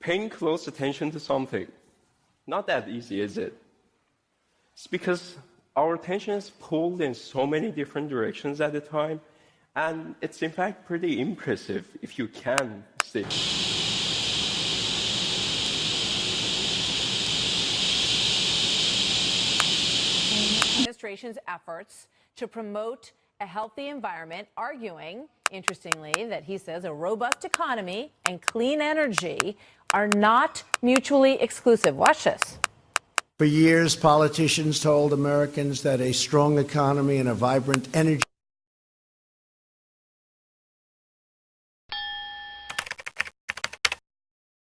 paying close attention to something. Not that easy, is it? It's because our attention is pulled in so many different directions at a time, and it's in fact pretty impressive if you can stay. Administration's efforts to promote a healthy environment, arguing, interestingly, that he says a robust economy and clean energy are not mutually exclusive. Watch this. For years, politicians told Americans that a strong economy and a vibrant energy